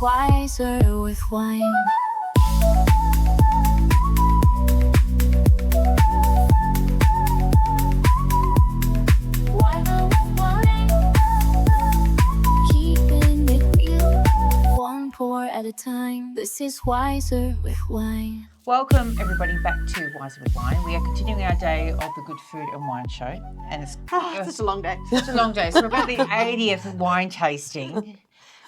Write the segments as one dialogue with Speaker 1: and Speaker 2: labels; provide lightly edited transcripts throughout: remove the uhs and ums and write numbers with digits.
Speaker 1: Wiser with wine. Wiser with wine. Keeping it real, one pour at a time. This is Wiser with Wine.
Speaker 2: Welcome everybody back to Wiser with Wine. We are continuing our day of the Good Food and Wine Show, and it's
Speaker 3: It's a long day.
Speaker 2: such a long day. So we're about the 80th wine tasting,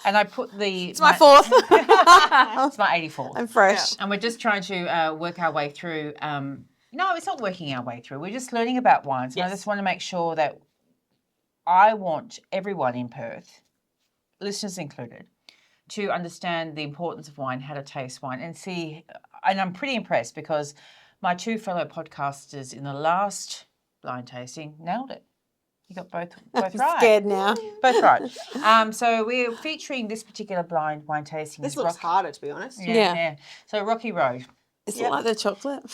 Speaker 2: and I put the.
Speaker 3: It's my fourth.
Speaker 2: It's my 84th.
Speaker 3: I'm fresh.
Speaker 2: And we're just trying to work our way through. No, it's not working our way through. We're just learning about wines, and I just want to make sure that I want everyone in Perth, listeners included, to understand the importance of wine, how to taste wine, and see. And I'm pretty impressed because my two fellow podcasters in the last blind tasting nailed it. You got both
Speaker 3: I'm
Speaker 2: right.
Speaker 3: scared now.
Speaker 2: Both right. So we're featuring this particular blind wine tasting.
Speaker 3: This looks harder, to be honest.
Speaker 2: Yeah. So Rocky Road.
Speaker 3: Is it like the chocolate?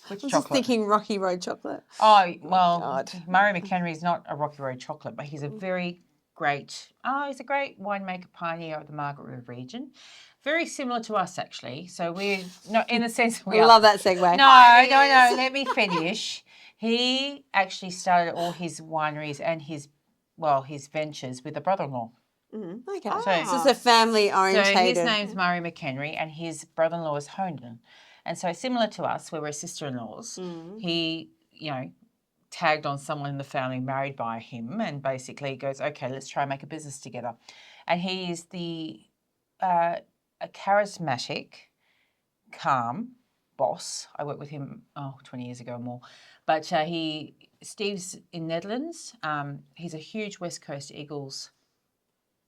Speaker 2: Which
Speaker 3: I'm
Speaker 2: chocolate?
Speaker 3: just thinking Rocky Road chocolate.
Speaker 2: Oh, well,
Speaker 3: God.
Speaker 2: Murray McHenry is not a Rocky Road chocolate, but he's a very great, he's a great winemaker pioneer of the Margaret River region. Very similar to us, actually. So we're, no, in the sense we
Speaker 3: I love that segue.
Speaker 2: No, let me finish. He actually started all his wineries and his ventures with a brother-in-law.
Speaker 3: Okay.
Speaker 2: So-
Speaker 3: So it's a family
Speaker 2: So
Speaker 3: orientated.
Speaker 2: his name's Murray McHenry and his brother-in-law is Hohnen. And so similar to us, where we're sister-in-laws, he, tagged on someone in the family married by him and basically goes, okay, let's try and make a business together. And he is a charismatic, calm boss. I worked with him 20 years ago or more. But Steve's in Netherlands. He's a huge West Coast Eagles.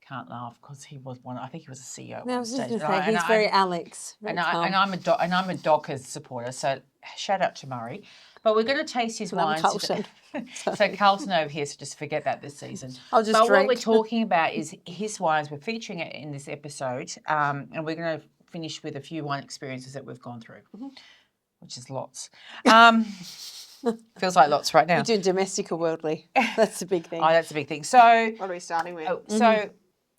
Speaker 2: Can't laugh because he was one. I think he was a CEO.
Speaker 3: No, I
Speaker 2: at
Speaker 3: was
Speaker 2: one
Speaker 3: just
Speaker 2: stage.
Speaker 3: going to say, he's very Alex. Very calm.
Speaker 2: And I'm a Dockers supporter. So shout out to Murray. But we're going to taste his wines.
Speaker 3: Carlton.
Speaker 2: So Carlton over here, so just forget that this season.
Speaker 3: I'll just
Speaker 2: But
Speaker 3: drink.
Speaker 2: what we're talking about is his wines. We're featuring it in this episode, and we're going to finish with a few wine experiences that we've gone through, which is lots. Feels like lots right now.
Speaker 3: You do domestic or worldly. That's the big thing.
Speaker 2: Oh, that's a big thing. So,
Speaker 3: What are we starting with?
Speaker 2: so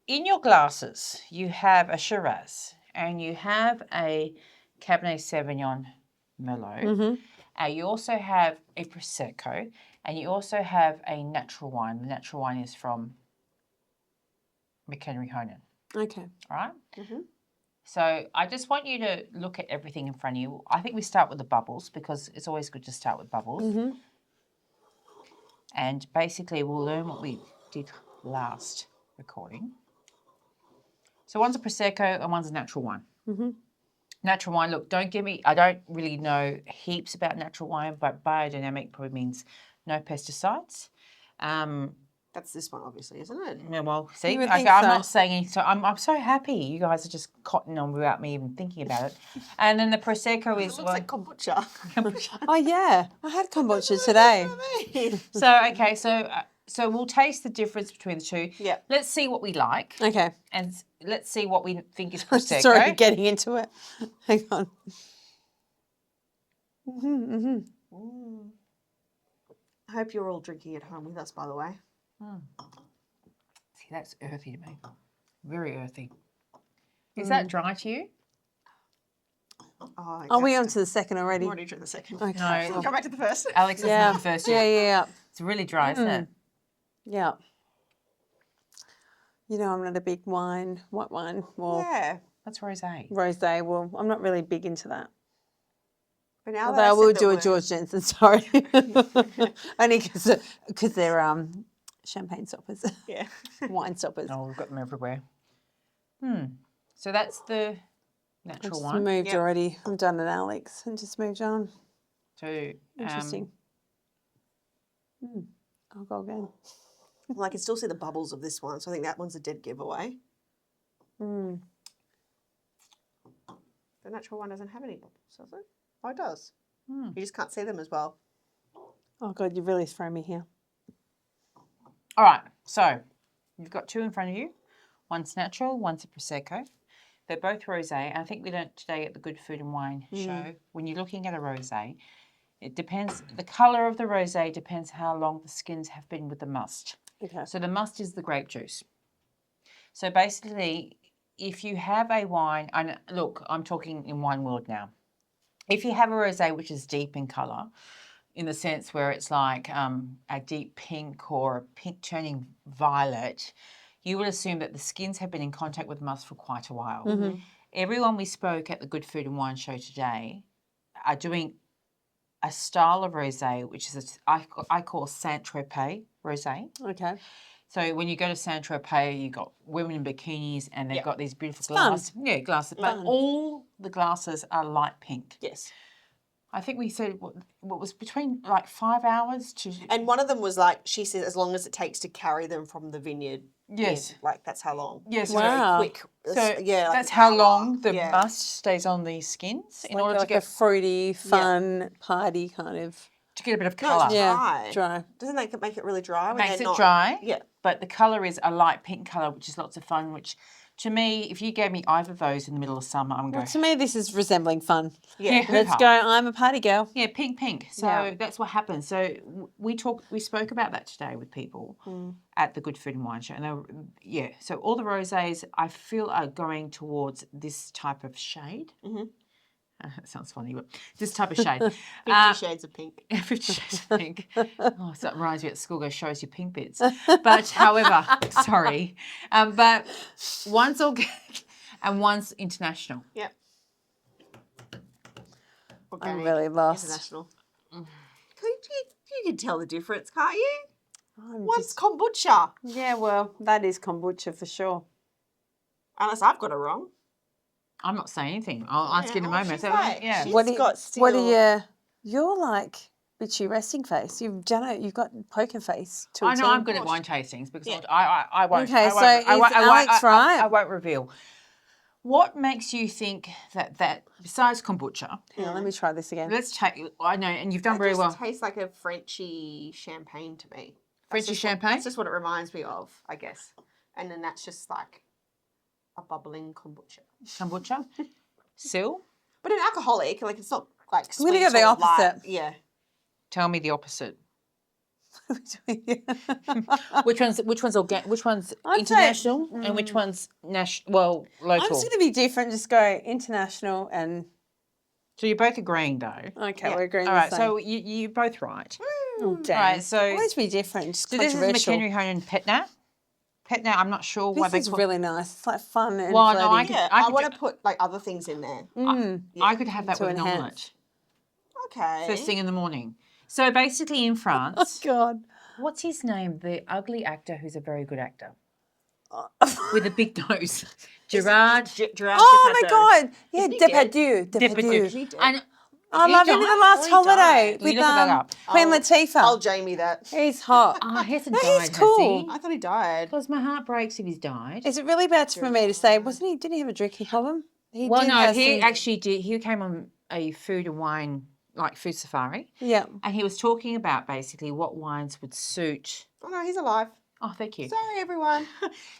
Speaker 2: in your glasses, you have a Shiraz and you have a Cabernet Sauvignon Merlot. You also have a Prosecco and you also have a natural wine. The natural wine is from McHenry Hohnen.
Speaker 3: Okay.
Speaker 2: All right? So I just want you to look at everything in front of you. I think we start with the bubbles because it's always good to start with bubbles. And basically we'll learn what we did last recording. So one's a Prosecco and one's a natural wine. Natural wine, look, don't give me, I don't really know heaps about natural wine, but biodynamic probably means no pesticides.
Speaker 3: That's this one, obviously, isn't it?
Speaker 2: Yeah, well, see,
Speaker 3: You would
Speaker 2: okay,
Speaker 3: think
Speaker 2: I'm
Speaker 3: so.
Speaker 2: not saying any, so I'm so happy you guys are just cotton on without me even thinking about it. And then the Prosecco is
Speaker 3: It looks like kombucha.
Speaker 2: well,
Speaker 3: Oh, yeah. I had kombucha today.
Speaker 2: so we'll taste the difference between the two.
Speaker 3: Yeah.
Speaker 2: Let's see what we like
Speaker 3: Okay.
Speaker 2: and let's see what we think is Prosecco.
Speaker 3: Sorry, getting into it. Hang on. I hope you're all drinking at home with us, by the way.
Speaker 2: See, that's earthy to me. Very earthy. Is that dry to you?
Speaker 3: Oh,
Speaker 2: Oh,
Speaker 3: Are we on to the second already?
Speaker 4: I'm already drinking the second.
Speaker 3: Okay.
Speaker 2: No.
Speaker 4: We'll go back to the first.
Speaker 2: Alex is
Speaker 3: Yeah.
Speaker 2: not the first
Speaker 3: Yeah,
Speaker 2: yet.
Speaker 3: yeah.
Speaker 2: It's really dry, isn't it?
Speaker 3: Yeah. You know, I'm not a big white wine, or
Speaker 4: Yeah.
Speaker 2: That's rosé.
Speaker 3: rosé. Well, I'm not really big into that.
Speaker 4: But now
Speaker 3: Although
Speaker 4: that
Speaker 3: I will
Speaker 4: said
Speaker 3: do a
Speaker 4: that
Speaker 3: George Jensen, sorry. Only because they're champagne stoppers,
Speaker 4: Yeah.
Speaker 3: wine stoppers.
Speaker 2: Oh, we've got them everywhere. So that's the
Speaker 3: I
Speaker 2: natural
Speaker 3: just
Speaker 2: one.
Speaker 3: moved
Speaker 4: Yep.
Speaker 3: already. I'm done at Alex and just moved on.
Speaker 2: So
Speaker 3: Interesting. I'll go again.
Speaker 4: Well, I can still see the bubbles of this one, so I think that one's a dead giveaway. The natural one doesn't have any bubbles, does it? Oh, it does. You just can't see them as well.
Speaker 3: Oh, God, you've really thrown me here.
Speaker 2: All right, so you've got two in front of you. One's natural, one's a Prosecco. They're both rosé. I think we learnt today at the Good Food and Wine show, when you're looking at a rosé, it depends, the colour of the rosé depends how long the skins have been with the must.
Speaker 3: Okay.
Speaker 2: So the must is the grape juice. So basically, if you have a wine, and look, I'm talking in wine world now. If you have a rosé which is deep in colour, in the sense where it's like a deep pink or a pink turning violet, you would assume that the skins have been in contact with must for quite a while. Everyone we spoke at the Good Food and Wine show today are doing a style of rosé, which is I call Saint-Tropez rosé.
Speaker 3: Okay.
Speaker 2: So when you go to Saint-Tropez, you've got women in bikinis and they've got these beautiful
Speaker 3: fun.
Speaker 2: glasses. Yeah, glasses. But all the glasses are light pink.
Speaker 4: Yes.
Speaker 2: I think we said what was between like 5 hours to...
Speaker 4: And one of them was like, she said, as long as it takes to carry them from the vineyard.
Speaker 2: Yes.
Speaker 4: in, like that's how long.
Speaker 2: Yes.
Speaker 3: Wow.
Speaker 4: Very quick.
Speaker 2: So
Speaker 4: yeah, like
Speaker 2: that's
Speaker 4: an
Speaker 2: how
Speaker 4: hour.
Speaker 2: long the
Speaker 4: Yeah.
Speaker 2: must stays on these skins in order to
Speaker 3: Like a
Speaker 2: get
Speaker 3: fruity, fun party kind of.
Speaker 2: a bit of
Speaker 4: No,
Speaker 2: colour.
Speaker 4: it's dry.
Speaker 3: Dry.
Speaker 4: Doesn't that make it really dry? When
Speaker 2: Makes
Speaker 4: they're
Speaker 2: it
Speaker 4: not,
Speaker 2: dry.
Speaker 4: Yeah.
Speaker 2: But the colour is a light pink colour, which is lots of fun, which to me, if you gave me either of those in the middle of summer, I'm going,
Speaker 3: To me, this is resembling fun.
Speaker 4: Yeah.
Speaker 3: Let's go. I'm a party girl.
Speaker 2: Yeah, pink. So
Speaker 3: Yeah.
Speaker 2: that's what happens. So we spoke about that today with people at the Good Food and Wine show. And they were, so all the rosés I feel are going towards this type of shade. That sounds funny, but this type of shade.
Speaker 4: 50 shades of pink.
Speaker 2: 50 Shades of Pink. Oh, so it reminds me at school, go show us your pink bits. But however, sorry. But one's organic and one's international.
Speaker 4: Yep.
Speaker 3: I'm
Speaker 4: Organic,
Speaker 3: really lost.
Speaker 4: International. You can tell the difference, can't you?
Speaker 3: I'm
Speaker 4: One's kombucha.
Speaker 3: Yeah, well, that is kombucha for sure.
Speaker 4: Unless I've got it wrong.
Speaker 2: I'm not saying anything. I'll ask you in a moment.
Speaker 4: she's
Speaker 2: So,
Speaker 4: like-
Speaker 2: yeah.
Speaker 4: she's
Speaker 3: What do you,
Speaker 4: got
Speaker 3: what do
Speaker 4: still-
Speaker 3: you, you're like bitchy resting face. You've done it. You've got poker face to a
Speaker 2: I know
Speaker 3: T.
Speaker 2: I'm good at wine tastings because
Speaker 4: Yeah.
Speaker 2: I won't.
Speaker 3: Okay,
Speaker 2: I won't,
Speaker 3: so
Speaker 2: I
Speaker 3: is
Speaker 2: won't, I won't-
Speaker 3: Alex right?
Speaker 2: I won't reveal. What makes you think that besides kombucha?
Speaker 3: Hang on, let me try this again.
Speaker 2: Let's take. I know, and you've done
Speaker 4: It
Speaker 2: very
Speaker 4: just
Speaker 2: well.
Speaker 4: tastes like a Frenchy champagne to me.
Speaker 2: Frenchy champagne?
Speaker 4: That's just what it reminds me of, I guess. And then that's just like a bubbling kombucha.
Speaker 2: Kombucha, Sil,
Speaker 4: But an alcoholic, like it's not like
Speaker 3: I'm gonna
Speaker 4: sweet
Speaker 3: go the
Speaker 4: or light.
Speaker 3: opposite.
Speaker 4: Yeah.
Speaker 2: tell me the opposite. Which one's Which one's
Speaker 3: I'd say-
Speaker 2: international and which one's national? Well, local.
Speaker 3: I'm just going to be different. Just go international and
Speaker 2: So you're both agreeing though.
Speaker 3: okay,
Speaker 4: Yeah.
Speaker 3: we're agreeing.
Speaker 2: All
Speaker 3: the
Speaker 2: right,
Speaker 3: same.
Speaker 2: so you're both right.
Speaker 3: Oh, damn.
Speaker 2: All right, so
Speaker 3: Always be different. Just
Speaker 2: this is
Speaker 3: controversial.
Speaker 2: McHenry Hohnen Petnat. Petnat, I'm not sure why
Speaker 3: This
Speaker 2: they
Speaker 3: is
Speaker 2: call.
Speaker 3: really nice. It's like fun and
Speaker 2: Well, no,
Speaker 3: flirty.
Speaker 4: Yeah,
Speaker 2: I
Speaker 4: I
Speaker 2: could
Speaker 4: want to put like other things in there.
Speaker 2: I could have that
Speaker 3: To
Speaker 2: with an
Speaker 3: enhance.
Speaker 2: omelette
Speaker 4: Okay.
Speaker 2: first thing in the morning. So basically, in France,
Speaker 3: God.
Speaker 2: what's his name? The ugly actor who's a very good actor with a big nose, Gerard
Speaker 4: Gerard
Speaker 3: Oh my
Speaker 4: Depardieu.
Speaker 3: God. Yeah,
Speaker 4: Isn't he dead?
Speaker 3: Depardieu.
Speaker 2: Depardieu. And
Speaker 3: I
Speaker 2: he
Speaker 3: love him in the
Speaker 2: died?
Speaker 3: last
Speaker 4: Oh, he
Speaker 3: holiday
Speaker 4: died.
Speaker 2: Will you
Speaker 3: with
Speaker 2: look that up?
Speaker 3: Queen
Speaker 4: I'll
Speaker 3: Latifah.
Speaker 4: Jamie that.
Speaker 3: He's hot.
Speaker 2: Oh, he hasn't
Speaker 3: No,
Speaker 2: died,
Speaker 3: he's
Speaker 2: has
Speaker 3: cool.
Speaker 2: he?
Speaker 4: I thought he died.
Speaker 2: Because my heart breaks if he's died.
Speaker 3: Is it really bad for me to say? Wasn't he? Didn't he have a drinking problem? He
Speaker 2: Well,
Speaker 3: did
Speaker 2: no,
Speaker 3: have
Speaker 2: he
Speaker 3: some-
Speaker 2: actually did. He came on a food and wine, like food safari,
Speaker 3: Yeah.
Speaker 2: and he was talking about basically what wines would suit.
Speaker 4: Oh no, he's alive.
Speaker 2: Oh, thank you.
Speaker 4: Sorry, everyone.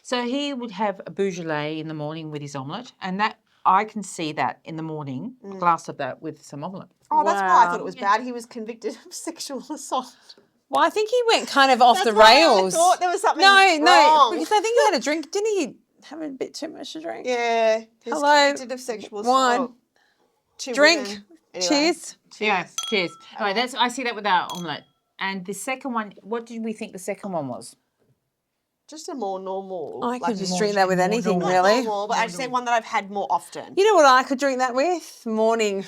Speaker 2: So he would have a Beaujolais in the morning with his omelette, and that I can see that in the morning, a glass of that with some omelette.
Speaker 4: Oh, that's why I
Speaker 3: Wow.
Speaker 4: thought it was bad. He was convicted of sexual assault.
Speaker 3: Well, I think he went kind of off
Speaker 4: That's
Speaker 3: the
Speaker 4: why
Speaker 3: rails.
Speaker 4: I thought there was something
Speaker 3: No,
Speaker 4: wrong.
Speaker 3: because I think he had a drink. Didn't he have a bit too much to drink?
Speaker 4: Yeah. He was
Speaker 3: Hello,
Speaker 4: convicted of sexual
Speaker 3: wine,
Speaker 4: assault. Two
Speaker 3: Drink.
Speaker 4: women. Anyway.
Speaker 3: Cheers.
Speaker 2: Yeah, cheers. All right, that's I see that with our omelette. And the second one, what did we think the second one was?
Speaker 4: Just a more normal.
Speaker 3: I could just
Speaker 2: more-
Speaker 3: drink that with
Speaker 2: more
Speaker 3: anything,
Speaker 2: normal.
Speaker 3: really.
Speaker 4: Normal, but I'd say one that I've had more often.
Speaker 3: You know what I could drink that with? Morning.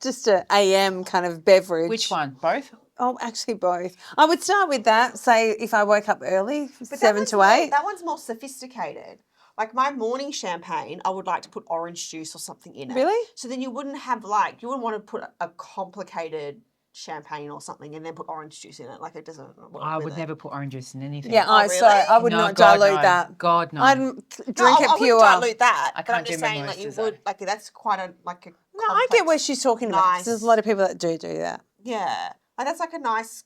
Speaker 3: Just a AM kind of beverage.
Speaker 2: Which one? Both?
Speaker 3: Oh, actually both. I would start with that, say if I woke up early,
Speaker 4: But that
Speaker 3: 7
Speaker 4: one's
Speaker 3: to
Speaker 4: more-
Speaker 3: 8.
Speaker 4: That one's more sophisticated. Like my morning champagne, I would like to put orange juice or something in it.
Speaker 3: Really?
Speaker 4: So then you wouldn't want to put a complicated champagne or something and then put orange juice in it. Like it doesn't work.
Speaker 2: I
Speaker 4: with
Speaker 2: would
Speaker 4: it.
Speaker 2: never put orange juice in anything.
Speaker 3: Yeah,
Speaker 4: Oh,
Speaker 3: so I would
Speaker 2: No,
Speaker 3: not
Speaker 2: God,
Speaker 3: dilute
Speaker 2: no.
Speaker 3: that.
Speaker 2: God, no.
Speaker 3: I'd
Speaker 4: No,
Speaker 3: drink it
Speaker 4: I
Speaker 3: pure.
Speaker 4: wouldn't dilute that.
Speaker 2: I
Speaker 4: but I'm
Speaker 2: can't
Speaker 4: just
Speaker 2: do
Speaker 4: saying, like you
Speaker 2: mimosas,
Speaker 4: would, like that's quite a like a.
Speaker 3: No, I get what she's talking about. 'cause There's a lot of people that do that.
Speaker 4: Yeah, like that's like a nice.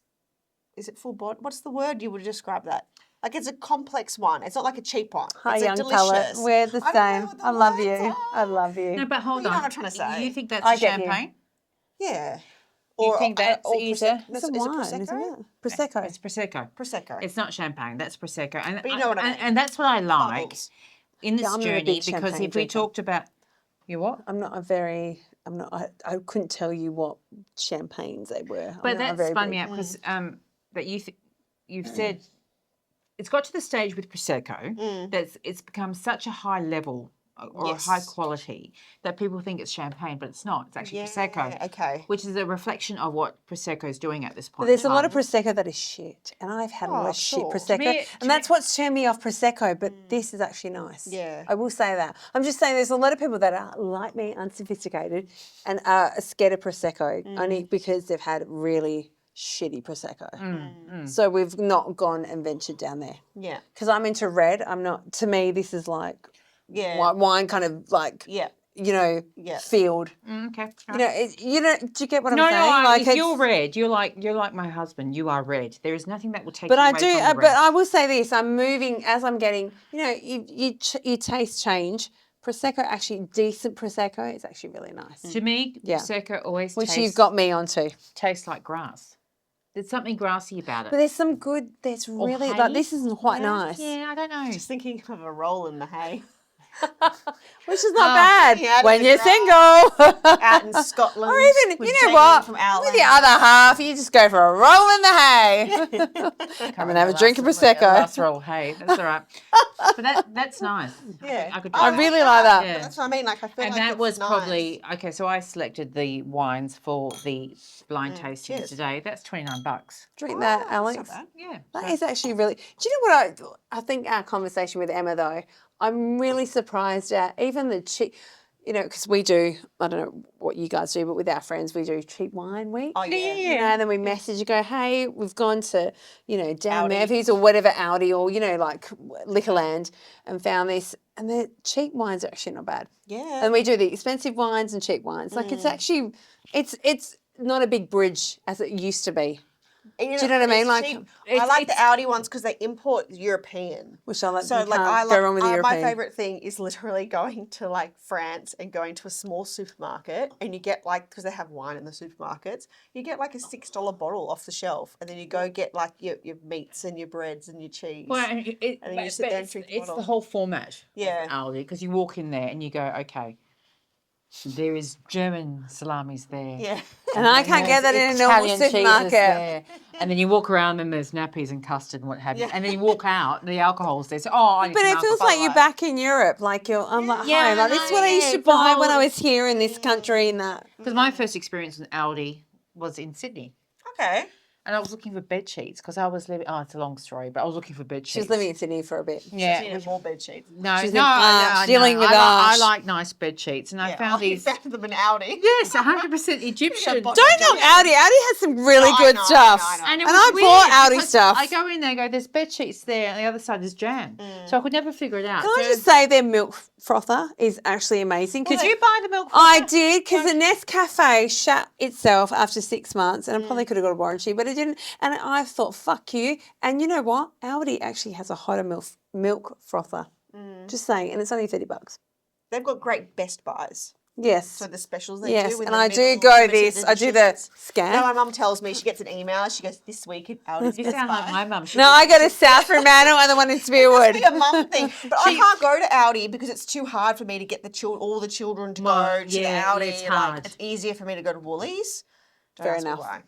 Speaker 4: Is it full body? What's the word you would describe that? Like it's a complex one. It's not like a cheap one.
Speaker 3: Hi,
Speaker 4: it's
Speaker 3: young
Speaker 4: a delicious.
Speaker 3: palate. We're the
Speaker 4: I don't know
Speaker 3: same.
Speaker 4: what the
Speaker 3: I love
Speaker 4: words
Speaker 3: you.
Speaker 4: are.
Speaker 3: I love you.
Speaker 2: No, but hold
Speaker 4: You know
Speaker 2: on.
Speaker 4: what I'm trying to say.
Speaker 2: You think that's
Speaker 3: I
Speaker 2: a
Speaker 3: get you.
Speaker 2: champagne?
Speaker 4: Yeah.
Speaker 2: You think that's easier?
Speaker 3: It's a
Speaker 4: Is it
Speaker 3: wine,
Speaker 4: Prosecco?
Speaker 3: isn't it? Prosecco.
Speaker 2: It's Prosecco.
Speaker 4: Prosecco.
Speaker 2: It's not champagne. That's Prosecco. And
Speaker 4: But you know what I mean.
Speaker 2: And that's what I like.
Speaker 4: Bubbles.
Speaker 2: in this
Speaker 3: I'm not a
Speaker 2: journey
Speaker 3: big
Speaker 2: because
Speaker 3: champagne
Speaker 2: if we
Speaker 3: drinker.
Speaker 2: talked about you what?
Speaker 3: I couldn't tell you what champagnes they were.
Speaker 2: But
Speaker 3: I'm not a
Speaker 2: that
Speaker 3: very
Speaker 2: spun
Speaker 3: big-
Speaker 2: me out because that you've said it's got to the stage with Prosecco that it's become such a high level or a high
Speaker 4: Yes.
Speaker 2: quality that people think it's champagne, but it's not. It's actually Prosecco,
Speaker 4: Okay.
Speaker 2: which is a reflection of what Prosecco is doing at this point.
Speaker 3: But there's a
Speaker 2: in
Speaker 3: lot of
Speaker 2: time.
Speaker 3: Prosecco that is shit, and I've had a lot
Speaker 4: Oh,
Speaker 3: of shit
Speaker 4: sure.
Speaker 3: Prosecco,
Speaker 2: me-
Speaker 3: and that's what's turned me off Prosecco. But this is actually nice.
Speaker 4: Yeah.
Speaker 3: I will say that. I'm just saying, there's a lot of people that are like me, unsophisticated, and are scared of Prosecco only because they've had really shitty Prosecco. So we've not gone and ventured down there.
Speaker 4: Yeah.
Speaker 3: Because I'm into red. I'm not. To me, this is like
Speaker 4: Yeah.
Speaker 3: wine, kind of like
Speaker 4: Yeah. Yeah.
Speaker 3: field.
Speaker 2: Okay.
Speaker 3: Do you get what
Speaker 2: No,
Speaker 3: I'm saying?
Speaker 2: no.
Speaker 3: Like,
Speaker 2: If
Speaker 3: it's-
Speaker 2: you're red, you're like my husband. You are red. There is nothing that will take
Speaker 3: But
Speaker 2: you
Speaker 3: I
Speaker 2: away
Speaker 3: do.
Speaker 2: from the
Speaker 3: But
Speaker 2: red.
Speaker 3: I will say this: I'm moving as I'm getting. You taste change. Prosecco, actually decent Prosecco, is actually really nice.
Speaker 2: To me,
Speaker 3: Yeah.
Speaker 2: Prosecco always
Speaker 3: Which
Speaker 2: tastes,
Speaker 3: you've got me onto.
Speaker 2: tastes like grass. There's something grassy about
Speaker 3: But
Speaker 2: it.
Speaker 3: there's some good. There's really
Speaker 2: hay?
Speaker 3: like this isn't quite nice.
Speaker 2: Yeah, I don't know.
Speaker 4: Just thinking of a roll in the hay.
Speaker 3: Which is not bad
Speaker 4: yeah, I
Speaker 3: when
Speaker 4: don't
Speaker 3: you're
Speaker 4: know. Out in
Speaker 3: single.
Speaker 4: Scotland.
Speaker 3: Or even,
Speaker 4: with
Speaker 3: you know
Speaker 4: Jamie
Speaker 3: what?
Speaker 4: From
Speaker 3: With
Speaker 4: Outland.
Speaker 3: the other half, you just go for a roll in the hay. Come and have a drink of Prosecco.
Speaker 2: Last roll, hey, that's all right. But that's nice.
Speaker 4: Yeah.
Speaker 2: I could.
Speaker 3: I really like that.
Speaker 2: Yeah.
Speaker 4: That's what I mean. Like I feel
Speaker 2: And
Speaker 4: like
Speaker 2: that
Speaker 4: it's
Speaker 2: was
Speaker 4: nice.
Speaker 2: probably okay. So I selected the wines for the blind tasting
Speaker 4: cheers.
Speaker 2: today. That's $29.
Speaker 3: Drink that, Alex.
Speaker 4: Not bad.
Speaker 2: Yeah.
Speaker 3: That is actually really. Do you know what I think our conversation with Emma though? I'm really surprised at even the cheap. Because we do. I don't know what you guys do, but with our friends, we do cheap wine week.
Speaker 4: Oh yeah.
Speaker 3: And then we message you, go, hey, we've gone to, Dan
Speaker 4: Aldi.
Speaker 3: Murphy's or whatever, Aldi or, like Liquorland and found this. And the cheap wines are actually not bad.
Speaker 4: Yeah.
Speaker 3: And we do the expensive wines and cheap wines. Like it's actually, it's not a big bridge as it used to be.
Speaker 4: And
Speaker 3: Do you know what I mean?
Speaker 4: it's
Speaker 3: Like,
Speaker 4: cheap. I like the Audi ones because they import European.
Speaker 3: Which I like.
Speaker 4: So
Speaker 3: you
Speaker 4: like
Speaker 3: can't
Speaker 4: I
Speaker 3: go
Speaker 4: like
Speaker 3: wrong with the
Speaker 4: my
Speaker 3: European.
Speaker 4: favorite thing is literally going to like France and going to a small supermarket and you get like because they have wine in the supermarkets, you get like a $6 bottle off the shelf and then you go get like your meats and your breads and your cheese.
Speaker 2: Well,
Speaker 4: And then you just sit there and drink the
Speaker 2: it's the
Speaker 4: bottle.
Speaker 2: whole format.
Speaker 4: Yeah.
Speaker 2: Aldi, because you walk in there and you go, okay, there is German salamis there.
Speaker 4: Yeah.
Speaker 3: And I can't get that in a normal
Speaker 2: Italian cheeses
Speaker 3: supermarket.
Speaker 2: there. And then you walk around and there's nappies and custard and what have you. And then you walk out and the alcohol's there. So, I need
Speaker 3: But
Speaker 2: some
Speaker 3: it feels
Speaker 2: alcohol.
Speaker 3: like you're back in Europe. Like I'm like
Speaker 2: Yeah,
Speaker 3: home. Like this is what I used to
Speaker 2: it's the
Speaker 3: buy when
Speaker 2: whole-
Speaker 3: I was here in this country and that.
Speaker 2: Because my first experience with Aldi was in Sydney.
Speaker 4: Okay.
Speaker 2: And I was looking for bed sheets because I was living. Oh, it's a long story, but I was looking for bed sheets.
Speaker 3: She was living in Sydney for a bit.
Speaker 2: Yeah.
Speaker 4: You need more bed sheets.
Speaker 2: No,
Speaker 3: She's
Speaker 2: no,
Speaker 3: in Arch,
Speaker 2: no,
Speaker 3: dealing with
Speaker 2: I
Speaker 3: Arch.
Speaker 2: like nice bed sheets, and I found
Speaker 4: You
Speaker 2: these.
Speaker 4: found them in Audi.
Speaker 2: Yes, 100% Egyptian.
Speaker 4: Don't
Speaker 3: Don't knock Audi. Audi has some really
Speaker 4: I
Speaker 3: good
Speaker 4: know, I
Speaker 3: stuff.
Speaker 4: know, I know.
Speaker 2: And, it
Speaker 3: And
Speaker 2: was
Speaker 3: I
Speaker 2: weird
Speaker 3: bought Audi
Speaker 2: because
Speaker 3: stuff.
Speaker 2: I go in there, and go, there's bed sheets there, and the other side is jam. So I could never figure it out.
Speaker 3: Can I
Speaker 2: So-
Speaker 3: just say their milk frother is actually amazing.
Speaker 2: Did you buy the milk?
Speaker 3: I did because the Nescafe shut itself after 6 months, and I probably could have got a warranty, but it didn't. And I thought, fuck you. And you know what? Aldi actually has a hotter milk frother. Just saying, and it's only $30.
Speaker 4: They've got great Best Buys.
Speaker 3: Yes.
Speaker 4: So the specials they
Speaker 3: Yes,
Speaker 4: do. with
Speaker 3: and
Speaker 4: the
Speaker 3: I do
Speaker 4: middle
Speaker 3: go
Speaker 4: limited
Speaker 3: this. I do the
Speaker 4: editions.
Speaker 3: scan.
Speaker 4: No, my mum tells me she gets an email. She goes, "This week at Aldi's
Speaker 2: You
Speaker 4: Best
Speaker 2: sound like
Speaker 4: Buy."
Speaker 2: my mum.
Speaker 3: No, I go to South Fremantle and the one in Spearwood.
Speaker 4: It's a mum thing, but I can't go to Aldi because it's too hard for me to get all the children to
Speaker 2: Well,
Speaker 4: go to
Speaker 2: yeah,
Speaker 4: Aldi.
Speaker 2: it's hard.
Speaker 4: It's easier for me to go to Woolies. Don't
Speaker 3: Fair
Speaker 4: ask me
Speaker 3: enough.
Speaker 4: why.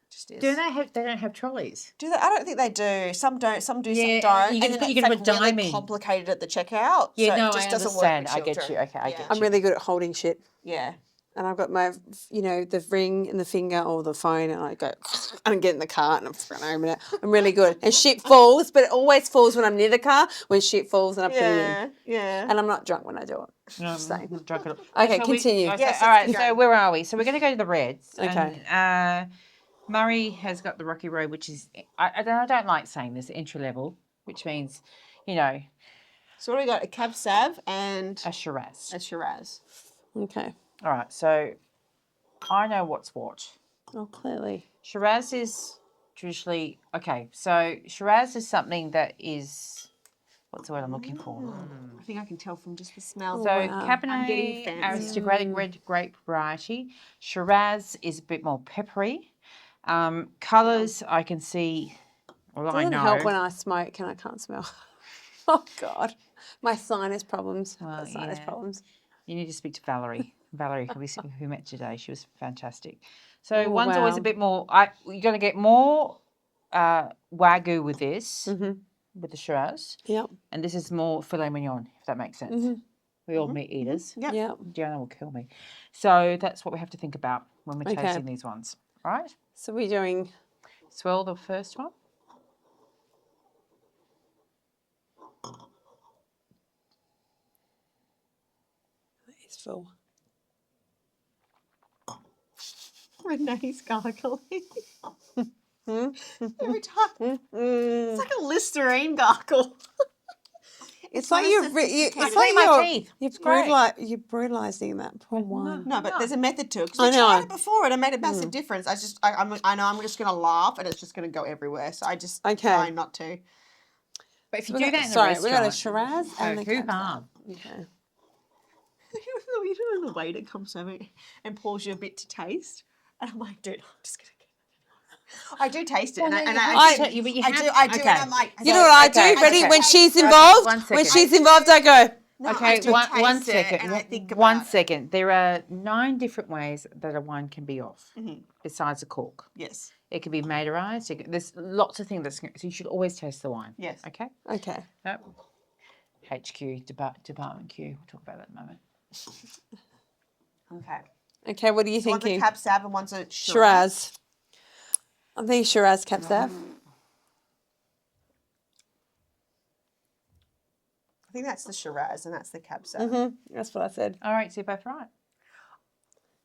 Speaker 4: Just is.
Speaker 2: Do they have? They don't have trolleys.
Speaker 4: Do they? I don't think they do. Some don't. Some do.
Speaker 2: Yeah,
Speaker 4: Some don't.
Speaker 2: you can
Speaker 4: and
Speaker 2: put-
Speaker 4: then
Speaker 2: you can
Speaker 4: it's
Speaker 2: put a
Speaker 4: really
Speaker 2: dime in.
Speaker 4: complicated at the checkout.
Speaker 2: Yeah,
Speaker 4: so
Speaker 2: no,
Speaker 4: it just
Speaker 2: I
Speaker 4: doesn't work
Speaker 2: understand.
Speaker 4: with
Speaker 2: I get
Speaker 4: children.
Speaker 2: you. Okay, I
Speaker 4: Yeah.
Speaker 2: get
Speaker 3: I'm
Speaker 2: you.
Speaker 3: really good at holding shit.
Speaker 4: Yeah.
Speaker 3: And I've got my, the ring and the finger or the phone, and I go, and I get in the car and I'm fucking open it. I'm really good. And shit falls, but it always falls when I'm near the car. When shit falls and I put it in.
Speaker 4: Yeah. Yeah.
Speaker 3: And I'm not drunk when I do it.
Speaker 2: No,
Speaker 3: Just saying.
Speaker 2: I'm drunk at all.
Speaker 3: Okay,
Speaker 2: So
Speaker 3: continue.
Speaker 2: Okay,
Speaker 4: Yes,
Speaker 2: all
Speaker 4: let's
Speaker 2: right.
Speaker 4: keep
Speaker 2: So
Speaker 4: going.
Speaker 2: where are we? So we're going to go to the Reds.
Speaker 3: Okay.
Speaker 2: And, Murray has got the Rocky Road, which is I don't like saying this, entry level, which means,
Speaker 4: So what do we got? A Cab Sav and
Speaker 2: a Shiraz.
Speaker 4: a Shiraz.
Speaker 3: Okay.
Speaker 2: All right. So I know what's what.
Speaker 3: Oh, clearly.
Speaker 2: Shiraz is traditionally okay. So Shiraz is something that is what's the word I'm looking for?
Speaker 4: I think I can tell from just the smell.
Speaker 2: So
Speaker 3: wow.
Speaker 4: I'm
Speaker 2: Cabernet
Speaker 4: getting fancy.
Speaker 2: aristocratic red grape variety. Shiraz is a bit more peppery. Colours I can see. Well, I
Speaker 3: Doesn't
Speaker 2: know.
Speaker 3: help when I smoke and I can't smell. Oh, God. My sinus problems.
Speaker 2: Well,
Speaker 3: Sinus
Speaker 2: yeah.
Speaker 3: problems.
Speaker 2: You need to speak to Valerie. Valerie, who met today, she was fantastic. So
Speaker 3: Oh,
Speaker 2: one's always a
Speaker 3: wow.
Speaker 2: bit more. You're going to get more wagyu with this, with the Shiraz,
Speaker 3: Yep.
Speaker 2: and this is more filet mignon, if that makes sense. We're all meat eaters.
Speaker 4: Yep.
Speaker 3: Yep.
Speaker 2: Diana will kill me. So that's what we have to think about when we're
Speaker 3: Okay.
Speaker 2: tasting these ones. All right?
Speaker 3: So we're doing.
Speaker 2: Swirl the first one.
Speaker 3: It's full.
Speaker 4: Renee's gargling. Every time. It's like a Listerine gargle.
Speaker 3: It's like
Speaker 4: not a
Speaker 3: you're
Speaker 4: sophisticated-
Speaker 3: it's
Speaker 2: I
Speaker 3: like
Speaker 2: clean my
Speaker 3: you're
Speaker 2: teeth.
Speaker 3: you're
Speaker 2: It's great.
Speaker 3: you're brutalizing that poor wine.
Speaker 4: No, but there's a method to it. 'Cause
Speaker 3: I
Speaker 4: we tried
Speaker 3: know.
Speaker 4: it before and it made a massive difference. I know I'm just going to laugh and it's just going to go everywhere. So I just
Speaker 3: Okay.
Speaker 4: try not to.
Speaker 2: But if you
Speaker 3: We
Speaker 2: do
Speaker 3: got-
Speaker 2: that in the
Speaker 3: sorry,
Speaker 2: restaurant,
Speaker 3: we got a Shiraz and the
Speaker 2: who
Speaker 3: Cab Sauv.
Speaker 2: harm?
Speaker 3: Okay.
Speaker 4: You know when the waiter comes over and pours you a bit to taste? And I'm like, dude, I'm just going to get it. I do taste it.
Speaker 2: Well,
Speaker 4: and
Speaker 2: no,
Speaker 4: I
Speaker 2: you-
Speaker 4: do.
Speaker 2: but you
Speaker 4: I
Speaker 2: have-
Speaker 4: do. I do.
Speaker 2: okay.
Speaker 4: And I'm like,
Speaker 3: You know what I
Speaker 2: okay,
Speaker 3: do? Ready?
Speaker 2: okay.
Speaker 3: When she's
Speaker 2: Okay,
Speaker 3: involved,
Speaker 2: one
Speaker 3: when
Speaker 2: second.
Speaker 3: she's involved, I go.
Speaker 4: no,
Speaker 2: Okay,
Speaker 4: I do
Speaker 2: one
Speaker 4: taste it
Speaker 2: second.
Speaker 4: and I think
Speaker 2: One
Speaker 4: about it.
Speaker 2: second. There are 9 different ways that a wine can be off, besides a cork.
Speaker 4: Yes.
Speaker 2: It can be maderized. There's lots of things so you should always taste the wine.
Speaker 4: Yes.
Speaker 2: Okay.
Speaker 3: Okay.
Speaker 2: Yep. HQ department Q. We'll talk about that in a moment.
Speaker 4: Okay.
Speaker 3: Okay. What are you
Speaker 4: So one's a
Speaker 3: thinking?
Speaker 4: Cab Sav and one's a Shiraz.
Speaker 3: Shiraz. I'm thinking Shiraz Cab Sav.
Speaker 4: I think that's the Shiraz and that's the Cab Sav.
Speaker 3: That's what I said.
Speaker 2: All right, so you're both right.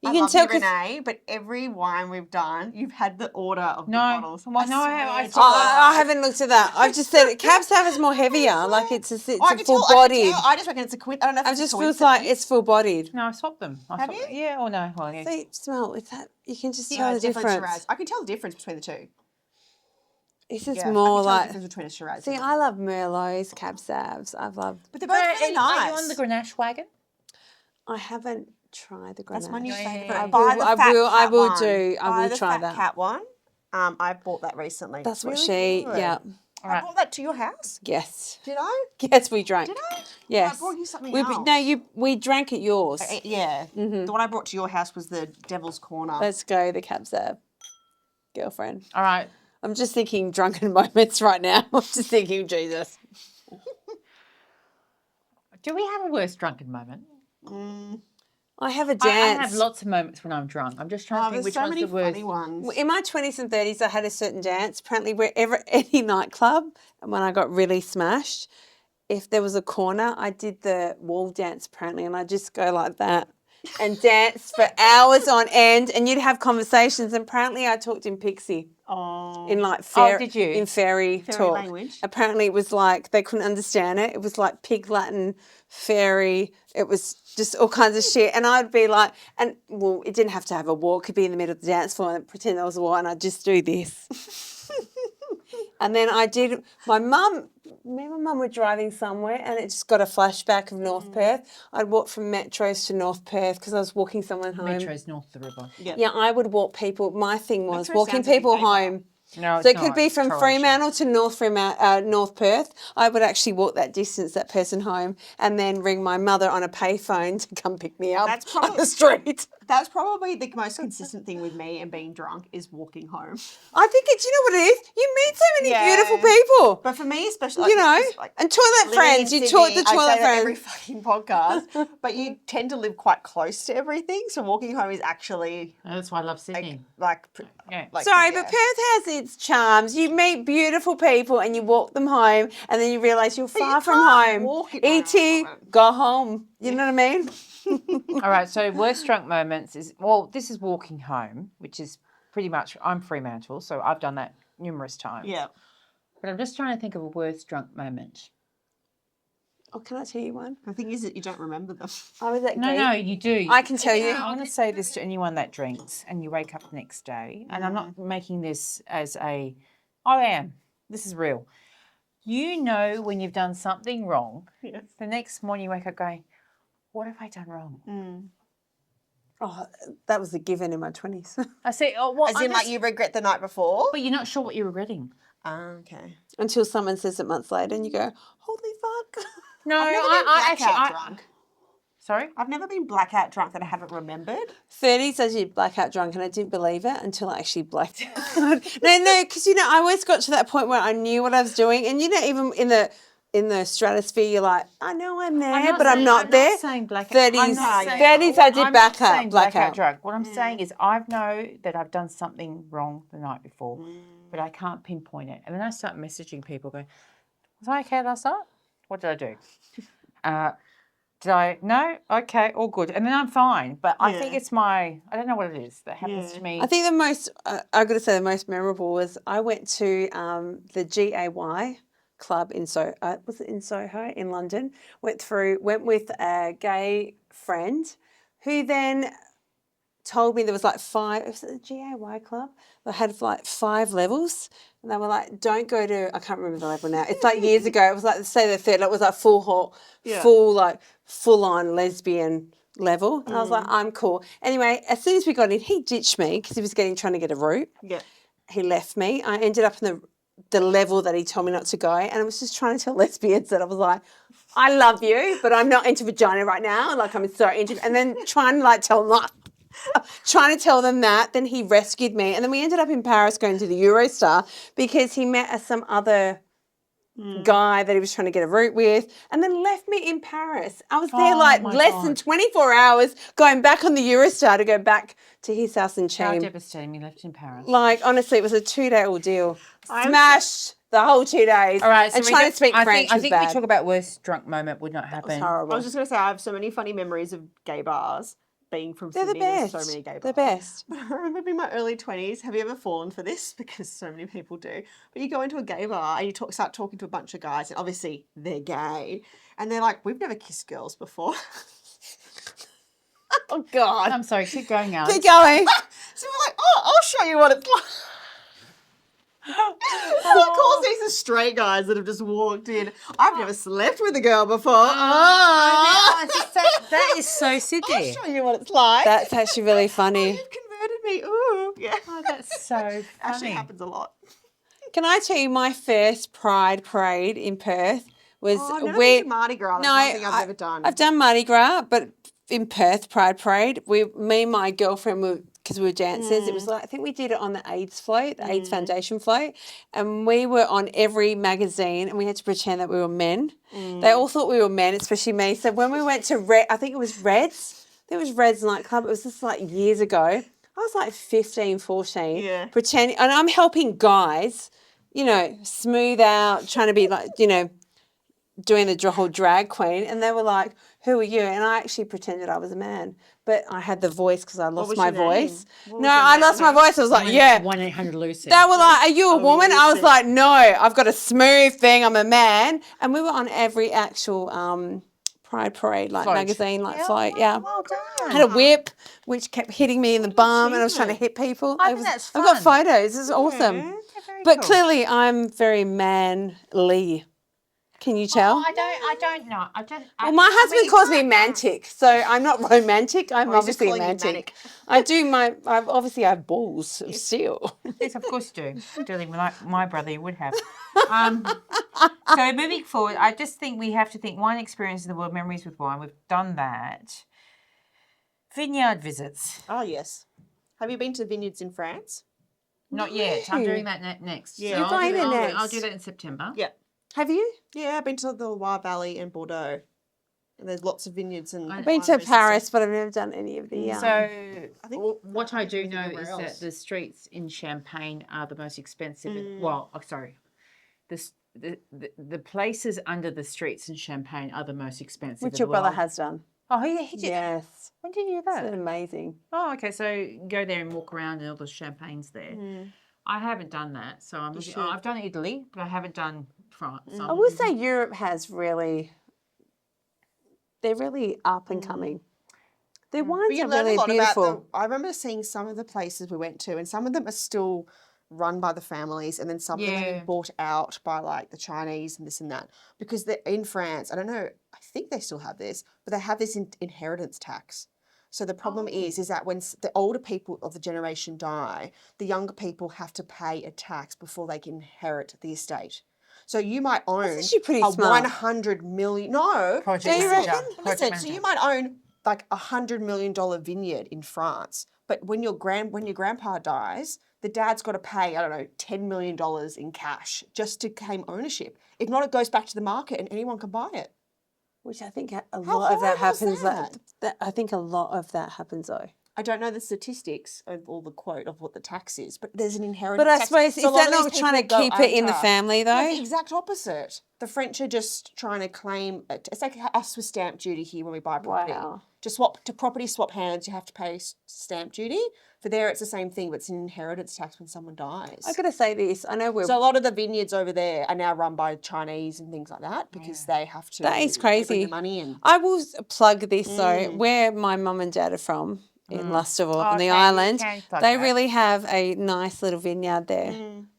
Speaker 3: You
Speaker 4: I
Speaker 3: can
Speaker 4: love
Speaker 3: tell
Speaker 4: you,
Speaker 3: 'cause-
Speaker 4: Renee, but every wine we've done, you've had the order of the
Speaker 2: No.
Speaker 4: bottles.
Speaker 2: Well, no, I
Speaker 4: swear
Speaker 2: saw
Speaker 4: to
Speaker 2: that.
Speaker 3: I
Speaker 4: God.
Speaker 3: haven't looked at that. I've just said Cab Sav is more heavier. Like it's a
Speaker 4: Oh, I can
Speaker 3: full
Speaker 4: tell, I can
Speaker 3: bodied.
Speaker 4: tell. I just reckon it's a I don't know if
Speaker 3: It
Speaker 4: it's
Speaker 3: just
Speaker 4: a
Speaker 3: feels
Speaker 4: coincidence.
Speaker 3: like it's full bodied.
Speaker 2: No, I swapped them.
Speaker 4: Have you?
Speaker 2: Yeah or no? Well, yeah.
Speaker 3: See, smell. It's that you can just
Speaker 4: Yeah,
Speaker 3: tell the
Speaker 4: it's definitely
Speaker 3: difference.
Speaker 4: Shiraz. I can tell the difference between the two.
Speaker 3: This is
Speaker 4: Yeah,
Speaker 3: more
Speaker 4: I can tell the
Speaker 3: like.
Speaker 4: difference between a Shiraz.
Speaker 3: See,
Speaker 4: and
Speaker 3: I love Merlots, Cab Savs. I've loved.
Speaker 4: but they're both really nice.
Speaker 2: Are you on the Grenache wagon?
Speaker 3: I haven't tried the Grenache.
Speaker 4: That's my new
Speaker 2: Yeah,
Speaker 4: favourite.
Speaker 2: yeah, yeah.
Speaker 4: Buy the
Speaker 3: I
Speaker 4: Fat
Speaker 3: will- I
Speaker 4: Cat
Speaker 3: will
Speaker 4: one.
Speaker 3: do. I
Speaker 4: Buy
Speaker 3: will
Speaker 4: the
Speaker 3: try
Speaker 4: Fat
Speaker 3: that.
Speaker 4: Cat one. I bought that recently.
Speaker 3: That's what
Speaker 4: Really
Speaker 3: she.
Speaker 4: good.
Speaker 3: Yeah.
Speaker 2: All
Speaker 4: I
Speaker 2: right.
Speaker 4: brought that to your house.
Speaker 3: Yes.
Speaker 4: Did I?
Speaker 3: Yes, we drank.
Speaker 4: Did I?
Speaker 3: Yes.
Speaker 4: I brought you something
Speaker 3: we,
Speaker 4: else.
Speaker 3: No, we drank at yours.
Speaker 4: Yeah. The one I brought to your house was the Devil's Corner.
Speaker 3: Let's go, the Cab Sav. Girlfriend.
Speaker 2: All right.
Speaker 3: I'm just thinking drunken moments right now. I'm just thinking, Jesus.
Speaker 2: Do we have a worse drunken moment?
Speaker 3: I have a
Speaker 2: I
Speaker 3: dance.
Speaker 2: have lots of moments when I'm drunk. I'm just trying to think
Speaker 4: there's
Speaker 2: which
Speaker 4: so
Speaker 2: one's
Speaker 4: many
Speaker 2: the worst.
Speaker 4: funny ones.
Speaker 3: In my 20s and 30s, I had a certain dance. Apparently, wherever any nightclub, and when I got really smashed, if there was a corner, I did the wall dance apparently, and I just go like that and dance for hours on end. And you'd have conversations. And apparently, I talked in Pixie.
Speaker 4: Oh.
Speaker 3: In like
Speaker 2: did you?
Speaker 3: in fairy talk.
Speaker 4: language?
Speaker 3: Apparently, it was like they couldn't understand it. It was like pig Latin, fairy. It was just all kinds of shit. And I'd be like, it didn't have to have a walk. It could be in the middle of the dance floor and pretend there was a walk, and I'd just do this. And then I did. Me and my mum were driving somewhere, and it just got a flashback of North Perth. I'd walk from Metros to North Perth because I was walking someone home.
Speaker 2: Metro's north of the river.
Speaker 3: Yeah, I would walk people. My thing was
Speaker 4: Metro
Speaker 3: walking
Speaker 4: sounds like a
Speaker 3: people
Speaker 4: gay bar.
Speaker 3: home.
Speaker 2: No,
Speaker 3: So
Speaker 2: it's
Speaker 3: it could
Speaker 2: not.
Speaker 3: be from
Speaker 2: Croatia.
Speaker 3: Fremantle to North Perth. I would actually walk that distance, that person home, and then ring my mother on a payphone to come pick me up
Speaker 4: That's
Speaker 3: on
Speaker 4: probably-
Speaker 3: the street.
Speaker 4: That's probably the most consistent thing with me and being drunk is walking home.
Speaker 3: I think it's, you know what it is? You meet so many
Speaker 4: Yeah.
Speaker 3: beautiful people.
Speaker 4: But for me, especially,
Speaker 3: You know,
Speaker 4: like,
Speaker 3: and toilet
Speaker 4: living
Speaker 3: friends.
Speaker 4: in
Speaker 3: You talk
Speaker 4: Sydney,
Speaker 3: to
Speaker 4: I
Speaker 3: toilet
Speaker 4: say that every
Speaker 3: friends.
Speaker 4: fucking podcast. But you tend to live quite close to everything, so walking home is actually
Speaker 2: That's why I love Sydney.
Speaker 4: like
Speaker 2: Yeah.
Speaker 3: Sorry,
Speaker 4: yeah.
Speaker 3: but Perth has its charms. You meet beautiful people and you walk them home, and then you realise you're
Speaker 4: you
Speaker 3: far from
Speaker 4: can't
Speaker 3: home.
Speaker 4: walk it
Speaker 3: E.T.,
Speaker 4: around.
Speaker 3: go home. You know what I mean?
Speaker 2: All right, so worst drunk moments is, this is walking home, which is pretty much, I'm Fremantle, so I've done that numerous times.
Speaker 4: Yeah.
Speaker 2: But I'm just trying to think of a worst drunk moment.
Speaker 3: Oh, can I tell you one?
Speaker 4: The thing is that you don't remember them.
Speaker 3: I was at
Speaker 2: No, you do.
Speaker 3: I can tell you.
Speaker 2: I'm going to say this to anyone that drinks and you wake up the next day, and I'm not making this as I am. This is real. You know when you've done something wrong,
Speaker 4: Yes.
Speaker 2: the next morning you wake up going, what have I done wrong?
Speaker 3: Oh, that was a given in my 20s.
Speaker 2: I say, well,
Speaker 4: As in, like, you regret the night before?
Speaker 2: but you're not sure what you're regretting.
Speaker 4: Okay.
Speaker 3: Until someone says it months later and you go, holy fuck.
Speaker 2: No,
Speaker 4: I've never been
Speaker 2: I actually.
Speaker 4: blackout drunk.
Speaker 2: Sorry?
Speaker 4: I've never been blackout drunk that I haven't remembered.
Speaker 3: 30s as you blackout drunk, and I didn't believe it until I actually blacked out. No, because I always got to that point where I knew what I was doing, and even in the stratosphere, you're like, I know I'm there, but I'm not there.
Speaker 2: I'm not saying blackout.
Speaker 3: 30s,
Speaker 2: I'm not saying,
Speaker 3: 30s, I did
Speaker 2: I'm not
Speaker 3: blackout,
Speaker 2: saying blackout drunk. What I'm saying is I know that I've done something wrong the night before, but I can't pinpoint it. And then I start messaging people going, was I okay last night? What did I do? Did I? No? Okay, all good. And then I'm fine. But I think it's I don't know what it is that happens to me.
Speaker 3: I think the most, I've got to say the most memorable was I went to the GAY club in Soho, was it in Soho in London? Went with a gay friend who then told me there was like 5, was it the GAY club? They had like 5 levels. And they were like, don't go to, I can't remember the level now. It's like years ago. It was like, say the third, it was like full on lesbian level. And I was like, I'm cool. Anyway, as soon as we got in, he ditched me because he was trying to get a root.
Speaker 4: Yeah.
Speaker 3: He left me. I ended up in the level that he told me not to go. And I was just trying to tell lesbians that I was like, I love you, but I'm not into vagina right now. Like, I'm so into, and then trying to tell them that. Then he rescued me. And then we ended up in Paris going to the Eurostar because he met some other guy that he was trying to get a root with, and then left me in Paris. I was there less than 24 hours going back on the Eurostar to go back to his house in
Speaker 2: How
Speaker 3: Chaim.
Speaker 2: devastating, you left in Paris.
Speaker 3: Like, honestly, it was a 2-day ordeal. Smashed the whole 2 days.
Speaker 2: All right, so
Speaker 3: and trying to speak French
Speaker 2: I
Speaker 3: was
Speaker 2: think
Speaker 3: bad.
Speaker 2: we talk about worst drunk moment would not happen.
Speaker 3: It was horrible.
Speaker 4: I was just going to say, I have so many funny memories of gay bars. Being from
Speaker 3: They're the
Speaker 4: Sydney, there's
Speaker 3: best.
Speaker 4: so many gay bars.
Speaker 3: The best.
Speaker 4: But I remember in my early 20s, have you ever fallen for this? Because so many people do. But you go into a gay bar and you start talking to a bunch of guys, and obviously they're gay. And they're like, we've never kissed girls before.
Speaker 3: Oh, God.
Speaker 2: I'm sorry, keep going, Alex.
Speaker 3: Keep going.
Speaker 4: So we're like, oh, I'll show you what it's like. And of course, these are straight guys that have just walked in. I've never slept with a girl before.
Speaker 2: That is so Sydney.
Speaker 4: I'll show you what it's like.
Speaker 3: That's actually really funny.
Speaker 4: You've converted me. Ooh, yeah.
Speaker 2: Oh, that's so funny.
Speaker 4: Actually happens a lot.
Speaker 3: Can I tell you my first Pride Parade in Perth was
Speaker 4: I've never been to Mardi Gras. That's one thing I've never done.
Speaker 3: I've done Mardi Gras, but in Perth Pride Parade, me and my girlfriend because we were dancers. It was like, I think we did it on the AIDS float, the AIDS Foundation float, and we were on every magazine, and we had to pretend that we were men. They all thought we were men, especially me. So when we went to I think it was Red's. There was Red's nightclub. It was just like years ago. I was like 15, 14.
Speaker 4: Yeah.
Speaker 3: Pretending, and I'm helping guys, smooth out, trying to be like, doing the whole drag queen, and they were like, who are you? And I actually pretended I was a man, but I had the voice because I lost my voice. No, I lost my voice. I was like, yeah.
Speaker 2: 1-800-Lucy.
Speaker 3: They were like, are you a woman? I was like, no, I've got a smooth thing. I'm a man. And we were on every actual Pride Parade, like magazine, like float. Yeah.
Speaker 2: Well done.
Speaker 3: I had a whip, which kept hitting me in the bum, and I was trying to hit people.
Speaker 2: I think that's
Speaker 3: I've got
Speaker 2: fun.
Speaker 3: photos. This is awesome.
Speaker 2: Very
Speaker 3: But
Speaker 2: cool.
Speaker 3: clearly, I'm very manly. Can you tell?
Speaker 2: I don't know.
Speaker 3: Well, my husband calls me mantic, so I'm not romantic. I'm
Speaker 4: he's just
Speaker 3: obviously
Speaker 4: calling you
Speaker 3: mantic.
Speaker 4: manic.
Speaker 3: I have balls of steel.
Speaker 2: Yes, of course you do. Dealing with my brother, you would have. So moving forward, I just think we have to think wine experience in the world, memories with wine. We've done that. Vineyard visits.
Speaker 4: Oh, yes. Have you been to vineyards in France?
Speaker 2: Not yet. I'm doing that next.
Speaker 4: Yeah.
Speaker 2: So
Speaker 3: You're going there next.
Speaker 2: I'll do that in September.
Speaker 4: Yeah.
Speaker 3: Have you?
Speaker 4: Yeah, I've been to the Loire Valley and Bordeaux. And there's lots of vineyards and
Speaker 3: I've been to Paris, but I've never done any of the.
Speaker 2: So
Speaker 4: I think
Speaker 2: what I do know
Speaker 4: everywhere
Speaker 2: is
Speaker 4: else.
Speaker 2: that the streets in Champagne are the most expensive. The places under the streets in Champagne are the most expensive.
Speaker 3: which
Speaker 2: in
Speaker 3: your
Speaker 2: the
Speaker 3: brother
Speaker 2: world.
Speaker 3: has done.
Speaker 2: Oh, he did.
Speaker 3: Yes,
Speaker 2: When did you do
Speaker 3: it's
Speaker 2: that?
Speaker 3: amazing.
Speaker 2: Oh, okay. So go there and walk around and all the champagnes there. I haven't done that, so I've done Italy, but I haven't done France.
Speaker 3: I would say Europe has they're really up and coming. Their
Speaker 4: But
Speaker 3: wines
Speaker 4: you
Speaker 3: are
Speaker 4: learn
Speaker 3: really
Speaker 4: a lot
Speaker 3: beautiful.
Speaker 4: about I remember seeing some of the places we went to, and some of them are still run by the families, and then some of them have
Speaker 2: Yeah.
Speaker 4: been bought out by like the Chinese and this and that. Because they're in France, I don't know, I think they still have this, but they have this inheritance tax. So the problem is that when the older people of the generation die, the younger people have to pay a tax before they can inherit the estate. So you might own
Speaker 3: actually pretty
Speaker 4: a
Speaker 3: smart.
Speaker 4: 100 million. No,
Speaker 2: Project
Speaker 3: Do you
Speaker 2: manager.
Speaker 3: reckon?
Speaker 2: Project
Speaker 4: listen. So
Speaker 2: manager.
Speaker 4: you might own like $100 million vineyard in France, but when your grandpa dies, the dad's got to pay, I don't know, $10 million in cash just to claim ownership. If not, it goes back to the market and anyone can buy it.
Speaker 3: Which I think a
Speaker 4: How
Speaker 3: lot of that
Speaker 4: horrible is
Speaker 3: happens.
Speaker 4: that?
Speaker 3: I think a lot of that happens though.
Speaker 4: I don't know the statistics of all the quote of what the tax is, but there's an inheritance
Speaker 3: But I
Speaker 4: tax.
Speaker 3: suppose,
Speaker 4: So a
Speaker 3: is
Speaker 4: lot
Speaker 3: that
Speaker 4: of
Speaker 3: not
Speaker 4: these
Speaker 3: trying to
Speaker 4: people go
Speaker 3: keep it in the
Speaker 4: under.
Speaker 3: family though?
Speaker 4: No, the exact opposite. The French are just trying to claim it. It's like us with stamp duty here when we buy property.
Speaker 3: Wow.
Speaker 4: To property swap hands, you have to pay stamp duty. For there, it's the same thing, but it's an inheritance tax when someone dies.
Speaker 3: I got to say this. I know we're.
Speaker 4: So a lot of the vineyards over there are now run by Chinese and things like that because they have to.
Speaker 3: That is
Speaker 4: they bring
Speaker 3: crazy.
Speaker 4: the money in.
Speaker 3: I will plug this though. Where my mum and dad are from in Lusterville on the island, they really have a nice little vineyard there.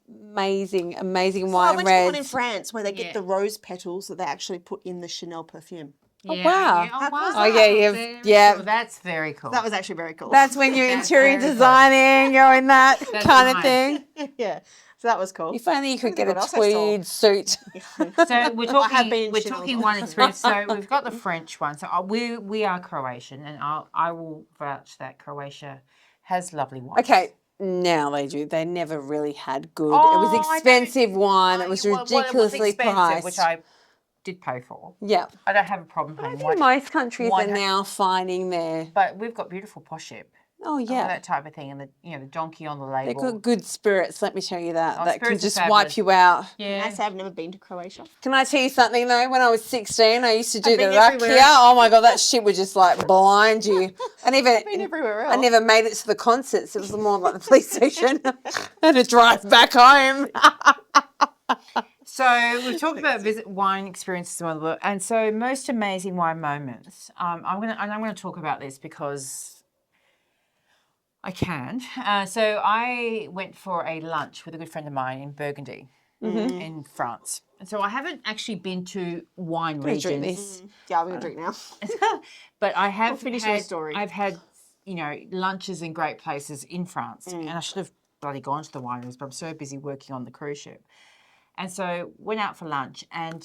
Speaker 3: Amazing
Speaker 4: I
Speaker 3: wine
Speaker 4: went to the one in
Speaker 3: reds.
Speaker 4: France where they get the rose petals that they actually put in the Chanel perfume.
Speaker 2: Yeah,
Speaker 3: wow.
Speaker 2: Yeah. Oh, wow.
Speaker 3: Oh, yeah,
Speaker 2: Very
Speaker 3: yeah.
Speaker 2: cool. That's very cool.
Speaker 4: That was actually very cool.
Speaker 3: That's when you're
Speaker 2: That's
Speaker 3: interior
Speaker 2: very cool.
Speaker 3: designing, you're in that
Speaker 2: That's
Speaker 3: kind of
Speaker 2: nice.
Speaker 3: thing.
Speaker 4: yeah. So that was cool.
Speaker 3: If only you could get
Speaker 4: What
Speaker 3: a
Speaker 4: else I saw?
Speaker 3: tweed suit.
Speaker 2: So we're
Speaker 4: I have
Speaker 2: talking.
Speaker 4: been in
Speaker 2: We're
Speaker 4: Chanel
Speaker 2: talking
Speaker 4: before.
Speaker 2: one experience. So we've got the French one. So we are Croatian, and I will vouch that Croatia has lovely wine.
Speaker 3: Okay, now they do. They never really had good.
Speaker 2: Oh,
Speaker 3: it was
Speaker 2: I don't-
Speaker 3: expensive wine. It was
Speaker 2: Well, it was
Speaker 3: ridiculously
Speaker 2: expensive,
Speaker 3: priced.
Speaker 2: which I did pay for.
Speaker 3: yeah.
Speaker 2: I don't have a problem
Speaker 3: I
Speaker 2: paying
Speaker 3: think
Speaker 2: wine,
Speaker 3: most countries
Speaker 2: wine
Speaker 3: are now finding their.
Speaker 2: but we've got beautiful poship.
Speaker 3: Oh
Speaker 2: Yeah.
Speaker 3: yeah,
Speaker 2: That type of thing, and the donkey on the label.
Speaker 3: they've got good spirits. Let me tell you that.
Speaker 2: Oh,
Speaker 3: that can
Speaker 2: spirits are
Speaker 3: just
Speaker 2: fabulous.
Speaker 3: wipe you out.
Speaker 2: Yeah.
Speaker 4: I say I've never been to Croatia.
Speaker 3: Can I tell you something though? When I was 16, I used to do
Speaker 4: I've
Speaker 3: the
Speaker 4: been everywhere.
Speaker 3: rakia. Oh my god, that shit would just like blind you. I never,
Speaker 4: Been everywhere
Speaker 3: I
Speaker 4: else.
Speaker 3: never made it to the concerts. It was more like the police station. I had to drive back home.
Speaker 2: So we've talked about wine experiences, and so most amazing wine moments. I'm gonna talk about this because I can. So I went for a lunch with a good friend of mine in Burgundy, in France. And so I haven't actually been to wine
Speaker 3: Drink
Speaker 2: regions,
Speaker 3: this.
Speaker 4: Yeah, I'm going to drink now.
Speaker 2: but I have
Speaker 4: finish your
Speaker 2: had,
Speaker 4: story.
Speaker 2: I've had lunches in great places in France, and I should have bloody gone to the wineries, but I'm so busy working on the cruise ship. And so went out for lunch, and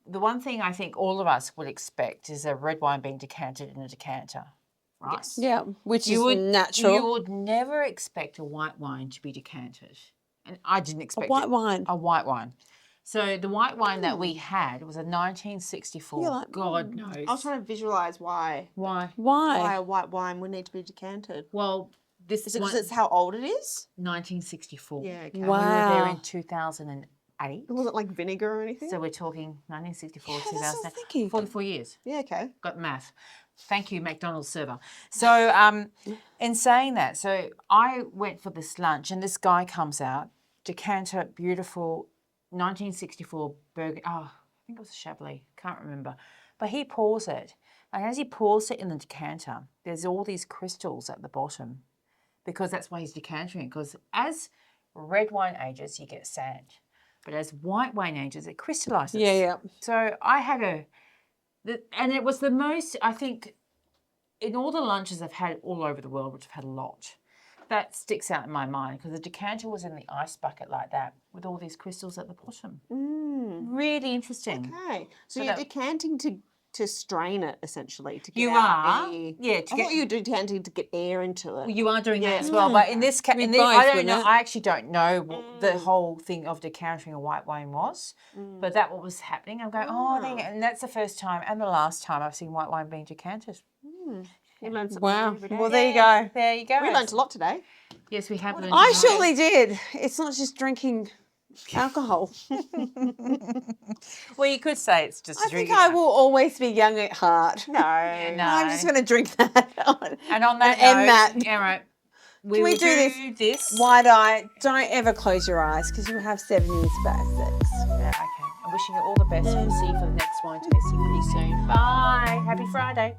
Speaker 2: the one thing I think all of us would expect is a red wine being decanted in a decanter, right?
Speaker 4: Yes.
Speaker 3: Yeah, which is natural.
Speaker 2: You would never expect a white wine to be decanted, and I didn't expect
Speaker 3: white
Speaker 2: it.
Speaker 3: wine.
Speaker 2: A white wine. So the white wine that we had was a 1964.
Speaker 3: You're like,
Speaker 2: God knows
Speaker 4: I was trying to visualise why
Speaker 2: why.
Speaker 3: Why?
Speaker 4: a white wine would need to be decanted.
Speaker 2: Well, this
Speaker 4: Is it
Speaker 2: one,
Speaker 4: because it's how old it is?
Speaker 2: 1964.
Speaker 4: Yeah, okay.
Speaker 2: We were there
Speaker 3: Wow.
Speaker 2: in 2008.
Speaker 4: It wasn't like vinegar or anything?
Speaker 2: So we're talking 1964,
Speaker 3: Yeah, that's what I was
Speaker 2: 2008,
Speaker 3: thinking.
Speaker 2: 44 years.
Speaker 4: Yeah, okay.
Speaker 2: Got math. Thank you, McDonald's server. So in saying that, so I went for this lunch and this guy comes out, decanter, beautiful, 1964 burger. Oh, I think it was a Chablis. Can't remember. But he pours it. And as he pours it in the decanter, there's all these crystals at the bottom because that's why he's decanting it. Because as red wine ages, you get sand. But as white wine ages, it crystallizes.
Speaker 3: Yeah.
Speaker 2: So I had and it was the most, I think, in all the lunches I've had all over the world, which I've had a lot, that sticks out in my mind because the decanter was in the ice bucket like that with all these crystals at the bottom. Really interesting.
Speaker 4: Okay. So,
Speaker 2: So
Speaker 4: you're
Speaker 2: that-
Speaker 4: decanting to strain it, essentially, to get
Speaker 2: You
Speaker 4: out
Speaker 2: are?
Speaker 4: air.
Speaker 2: Yeah,
Speaker 4: I
Speaker 2: to get-
Speaker 4: thought you were decanting to get air into it.
Speaker 2: You are doing that as well, but in this case,
Speaker 3: With
Speaker 2: I
Speaker 3: both,
Speaker 2: don't
Speaker 3: wouldn't
Speaker 2: know.
Speaker 3: it?
Speaker 2: I actually don't know what the whole thing of decanting a white wine was, but that what was happening. I'm going, and that's the first time and the last time I've seen white wine being decanted.
Speaker 4: You learned something
Speaker 3: Wow.
Speaker 4: new every day.
Speaker 3: Well, there you go.
Speaker 2: There you go.
Speaker 4: We learned a lot today.
Speaker 2: Yes, we have learned.
Speaker 3: I
Speaker 2: a lot.
Speaker 3: surely did. It's not just drinking alcohol.
Speaker 2: Well, you could say it's just
Speaker 3: I think
Speaker 2: drinking.
Speaker 3: I will always be young at heart.
Speaker 4: No.
Speaker 2: No.
Speaker 3: I'm just going to drink that.
Speaker 2: And on that
Speaker 3: and
Speaker 2: note,
Speaker 3: that.
Speaker 2: all right, we
Speaker 3: Can we
Speaker 2: will
Speaker 3: do
Speaker 2: this?
Speaker 3: Wide eye. Don't ever close your eyes because you'll have 7 years of bad sex.
Speaker 2: Yeah, okay. I'm wishing you all the best. We'll see you for the next wine tasting pretty soon. Bye. Happy Friday.